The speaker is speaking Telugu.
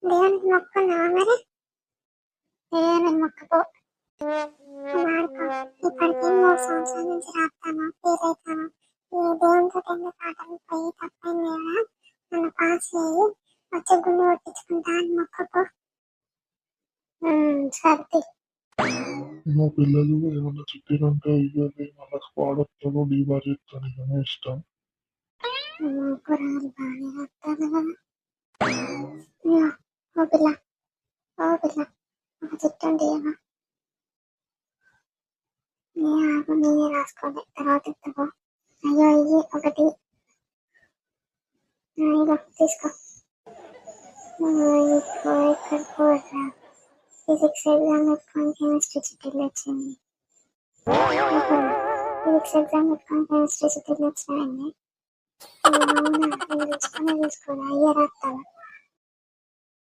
దేవునికి మొక్కున్నావా మరి? దేవునికి మొక్కుకో, వాడుకో. ఇప్పటికే 3 సంవత్సరాల నుంచి రాస్తాను, ఫెయిల్ అవుతాను. ఈ దేవునితో ఎందుకు ఆటలు పోయి తప్పైంది కదా, నన్ను పాస్ చేయి, వచ్చి గుండు కొట్టించుకుంటా అని మొక్కుకో. సర్ది మా పిల్లలు ఏమన్నా చెప్పారంటే ఇవ్వాలి, మళ్ళీ స్క్వాడ్ వస్తాను డీబా చేస్తాను, ఇవన్నీ ఇష్టం. కూరగాయలు బాగానే రాస్తాను కదా. ఇయ్యో, ఓ పిల్ల ఒక చెట్టు ఉంది ఏమో, ఆకు నేనే రాసుకోవాలి, తర్వాత ఎత్తుకో. అయ్యో ఇవి ఒకటి, ఇగో తీసుకో. ఇక్కడ కూడా ఫిజిక్స్ ఎగ్జామ్ పెట్టుకొని కెమిస్ట్రీ చిట్టీలు వచ్చింది. ఫిజిక్స్ ఎగ్జామ్ పెట్టుకొని కెమిస్ట్రీ చిట్టీలు వచ్చినాయండి. అవునా, నేను చూసుకోదా అయ్యే రాస్తావా?